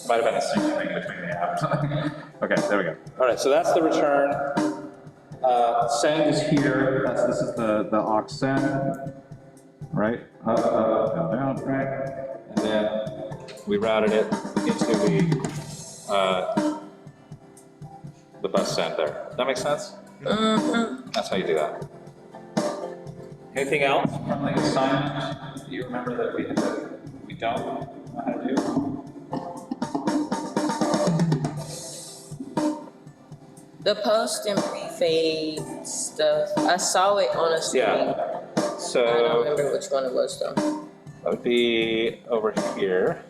Might have been a sync thing between the apps. Okay, there we go. All right, so that's the return. Send is here. This is the aux send. Right? Up, down, down, right? And then we routed it into the bus send there. That make sense? That's how you do that. Anything else from the assignment that you remember that we don't know how to do? The post and pre-fade stuff, I saw it on a screen. Yeah. I don't So remember which one it was though. that would be over here.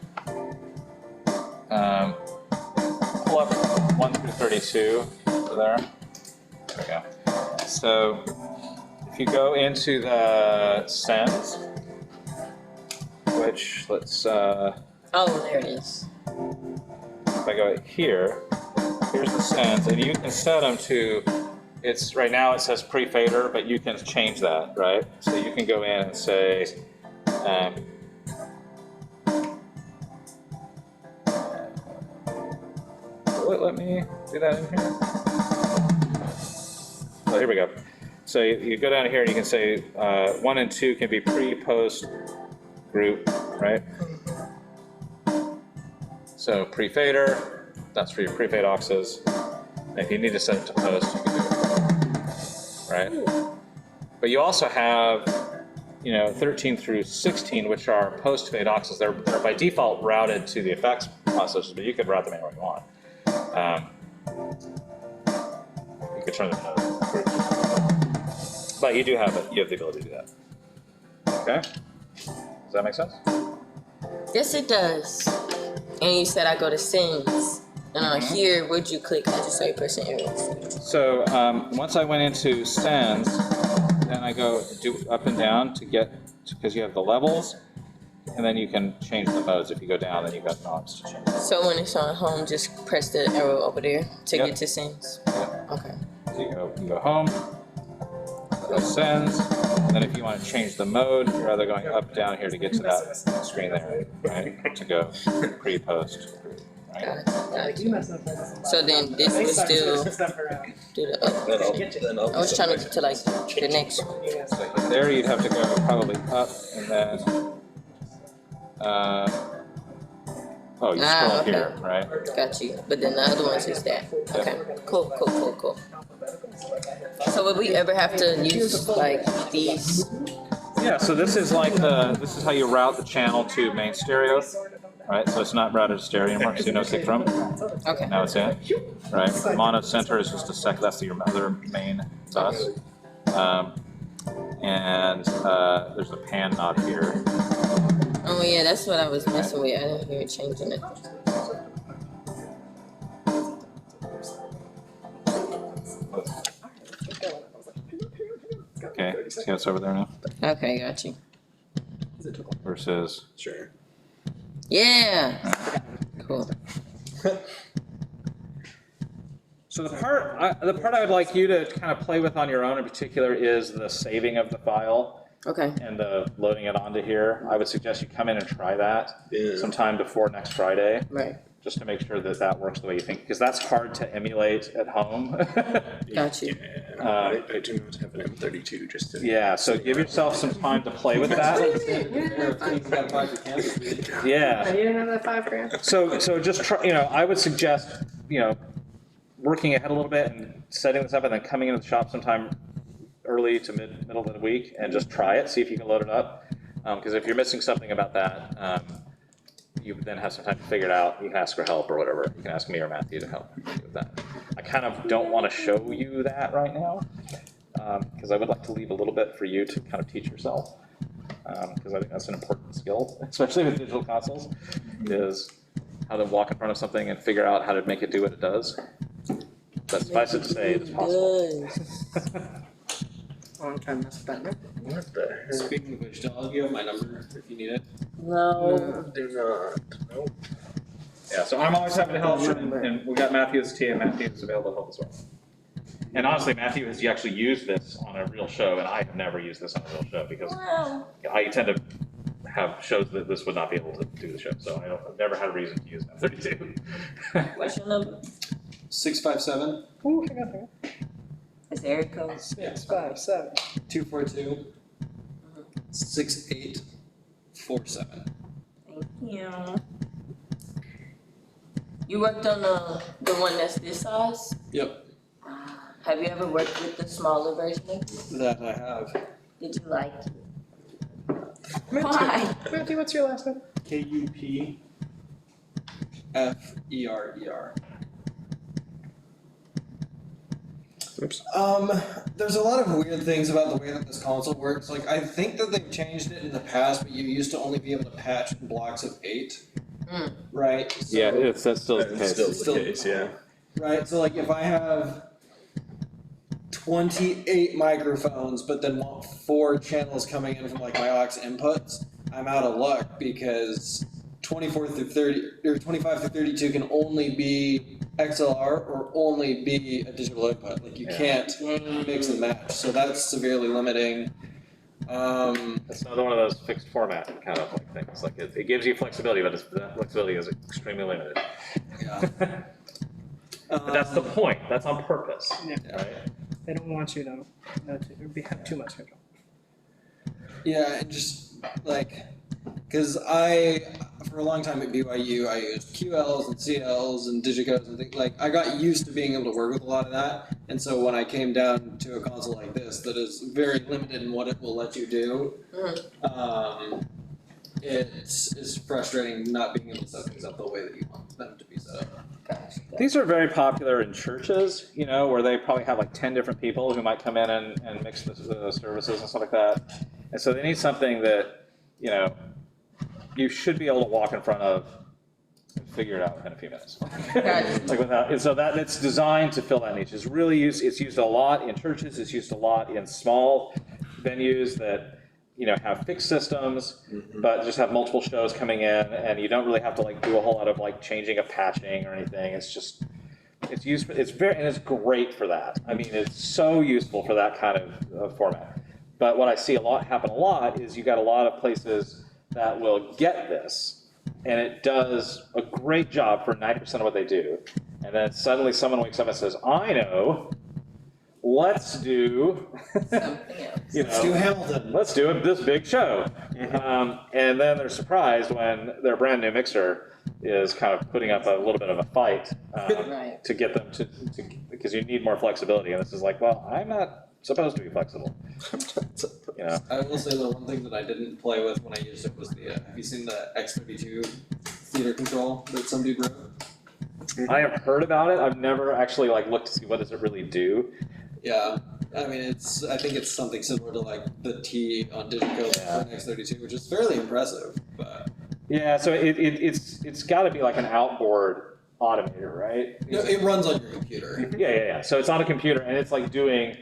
Pull up 1 through 32 over there. There we go. So if you go into the sends, which let's Oh, there it is. if I go here, here's the sends, and you can set them to, it's right now it says pre-fader, but you can change that, right? So you can go in and say, let me do that in here. Oh, here we go. So you go down here and you can say 1 and 2 can be pre-post group, right? So pre-fader, that's for your pre-fade auxes. And if you need to set it to post, you can do it, right? But you also have, 13 through 16, which are post-fade auxes. They're by default routed to the effects processors, but you could route them anywhere you want. You could turn them into groups. why you do have it. You have the ability to do that. Okay? Does that make sense? Yes, it does. And you said I go to settings. And on here, where'd you click? I just saw you pressing arrows. So once I went into sends, then I go do up and down to get, because you have the levels, and then you can change the modes. If you go down, then you've got knobs to change. So when it's on home, just press the arrow over there to Yep. get to settings. Yep. Okay. So you go home, go sends, and then if you want to change the mode, you're either going up, down here to get to that screen there, right? To go pre-post. Right? Got you. So then this will still do the up. I was trying to get to like the next one. So there you'd have to go probably up and then, oh, you scroll okay. here, right? Got you. But then the other ones is that. Okay. Cool. So would we ever have to use like these? Yeah, so this is like this is how you route the channel to main stereo, right? So it's not routed to stereo anymore because you know kick drum. Okay. Now it's in, right? Mono center is just a sec. That's your other main bus. And there's a pan knob here. Oh yeah, that's what I was messing with. I didn't hear it changing it. Okay, see how it's over there now? Okay, got you. Versus, Sure. Yeah. Cool. so the part I would like you to kind of play with on your own in particular is the saving of the file Okay. and the loading it onto here. I would suggest you come in and try that Yeah. sometime before next Friday, Right. just to make sure that that works the way you think, because that's hard to emulate at home. Got you. I do not have an M32 just to. Yeah, so give yourself some time to play with that. Yeah. You didn't have that $5,000? So just try, I would suggest, working ahead a little bit and setting this up and then coming into the shop sometime early to middle of the week and just try it, see if you can load it up. Because if you're missing something about that, you then have some time to figure it out. You can ask for help or whatever. You can ask me or Matthew to help you with that. I kind of don't want to show you that right now because I would like to leave a little bit for you to kind of teach yourself because I think that's an important skill, especially with digital consoles, is how to walk in front of something and figure out how to make it do what it does. But suffice it to say, it is possible. Long time mess with that. What the heck? Speaking of which, I'll give you my number if you need it. No. Do not. Nope. Yeah, so I'm always happy to help, and we got Matthew's team, and Matthew is available to help as well. And honestly, Matthew has actually used this on a real show, and I have never used this on a real show because Wow. I tend to have shows that this would not be able to do the show, so I've never had a reason to use an M32. What's your number? 657 Ooh, hang on. It's area code. 657. 242 6847. Thank you. You worked on the one that's this size? Yep, Have you ever worked with the smaller version of it? that I have. Did you like it? Why? Matthew, what's your last name? KUPFERER. Oops. There's a lot of weird things about the way that this console works. Like, I think that they've changed it in the past, but you used to only be able to patch blocks of 8. Mm. Right? So, Yeah, that's still the That's case. still Still- the case, yeah. Right, so like if I have 28 microphones, but then want 4 channels coming in from like my aux inputs, I'm out of luck because 24 through 30 or 25 through 32 can only be XLR or only be a digital input. Like you Yeah. can't mix and match, so that's severely limiting. It's another one of those fixed format kind of like things. Like it gives you flexibility, but that flexibility is extremely limited. Yeah. But that's the point. That's on purpose, Yeah. right? They don't want you to have too much control. Yeah, and just like, because for a long time at BYU, I used QLs and CLs and digicodes and things. Like, I got used to being able to work with a lot of that. And so when I came down to a console like this that is very limited in what it will let you do, it's frustrating not being able to set things up the way that you want them to be set up. These are very popular in churches, you know, where they probably have like 10 different people who might come in and mix the services and stuff like that. And so they need something that, you know, you should be able to walk in front of and figure it out in a few minutes. Like without, and so that it's designed to fill that niche. It's really used, it's used a lot in churches, it's used a lot in small venues that, you know, have fixed systems, but just have multiple shows coming in, and you don't really have to like do a whole lot of like changing of patching or anything. It's just, it's used for, it's very, and it's great for that. I mean, it's so useful for that kind of format. But what I see happen a lot is you got a lot of places that will get this, and it does a great job for 90% of what they do. And then suddenly someone wakes up and says, I know, let's do Something else. you know, Let's do Hamilton. let's do this big show. And then they're surprised when their brand new mixer is kind of putting up a little bit of a fight Right. to get them to, because you need more flexibility. And this is like, well, I'm not supposed to be flexible. You know? I will say the one thing that I didn't play with when I used it was the, have you seen the X32 theater control that some dude wrote? I have heard about it. I've never actually like looked to see what does it really do. Yeah, I mean, I think it's something similar to like the T on Digico Yeah. for an X32, which is fairly impressive, but. Yeah, so it's got to be like an outboard automator, right? No, it runs on your computer. Yeah. So it's on a computer, and it's like doing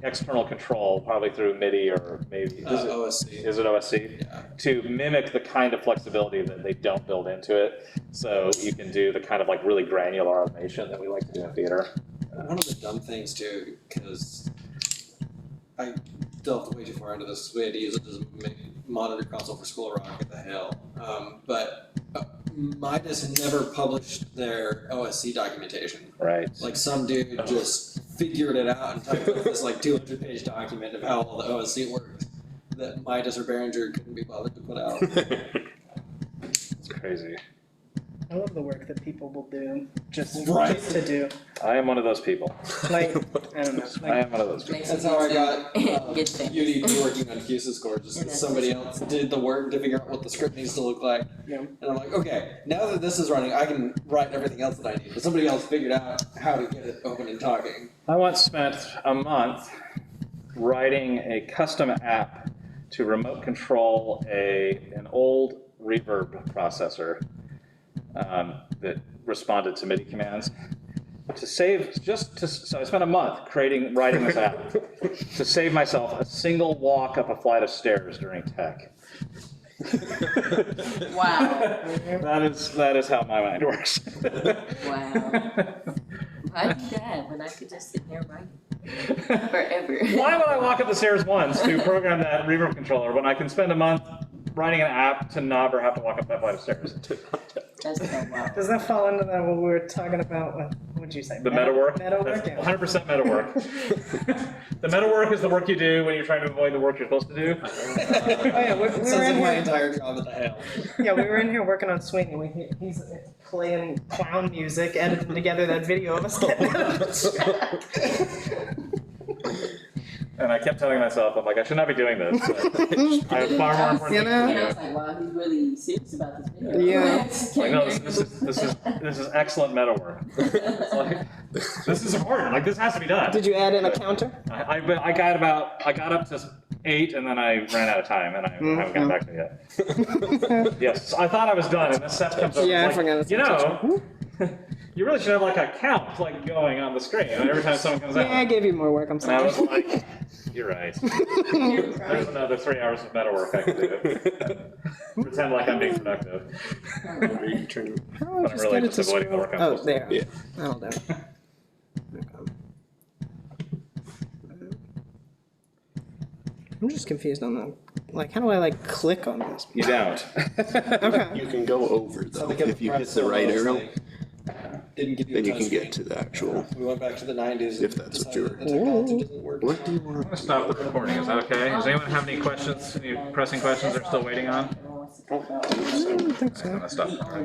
external control, probably through MIDI or maybe OSC. Is it OSC? Yeah. To mimic the kind of flexibility that they don't build into it, so you can do the kind of like really granular automation that we like to do in theater. One of the dumb things too, because I delved way too far into this. We had to use it as a monitor console for School of Rock at the Hill, but Midas never published their OSC documentation. Right. Like some dude just figured it out and typed up this like 200-page document of how all the OSC works that Midas or Behringer couldn't be bothered to put out. It's crazy. I love the work that people will do just Right. to do. I am one of those people. Like, I don't know. I Like, am one of those people. Makes That's it how I easy. got Get things. UDP working on Q score, just Yeah, because that's somebody awesome. else did the work to figure out what the script needs to look like. Yeah. And I'm like, okay, now that this is running, I can write everything else that I need. But somebody else figured out how to get it open and talking. I once spent a month writing a custom app to remote control an old reverb processor that responded to MIDI commands. So I spent a month writing this app to save myself a single walk up a flight of stairs during tech. Wow. That is how my mind works. Wow. Why do that when I could just sit here and write forever? Why would I walk up the stairs once to program that reverb controller when I can spend a month writing an app to never have to walk up that flight of stairs? That's so wild. does that fall into that what we were talking about with, what'd you say? The meta work? Meta work, That's yeah. 100% meta work. The meta work is the work you do when you're trying to avoid the work you're supposed to do. Oh yeah, we Sounds were like in my here. entire job at the Hill. Yeah, we were in here working on Swing, and he's playing clown music, editing together that video of us getting out of the track. And I kept telling myself, I'm like, I should not be doing this. But I have far more important You things know? to And I do. was like, wow, he's really serious about this video. Yeah. Like, no, this is excellent meta work. It's like, this is important. Like, this has to be done. Did you add in a counter? I got up to 8 and then I ran out of time and I haven't gotten back to it yet. Yes, I thought I was done and then Seth comes over. Yeah, I and is forgot like, it's you know, you really should have like a count like going on the screen every time someone comes Yeah, I out. gave you more work, I'm And I sorry. was like, you're right. There's another 3 hours of meta work I can do. Pretend like I'm being productive. How But do I I'm just really get it just to avoiding the scroll? work I'm Oh, supposed to there. Yeah. Hold on. I'm just confused on the, like, how do I like click on this? You don't. Okay. You can go over though, So they kept if you hit press the on right those arrow, things. Didn't give you then a you touch can screen. get to the actual. We went back to the 90s. If that's what you were- The technology doesn't work. What do you I'm want? gonna stop the recording. Is that okay? Does anyone have any questions? Any pressing questions they're still waiting on? Everyone wants to talk about. I don't think so. I'm gonna stop.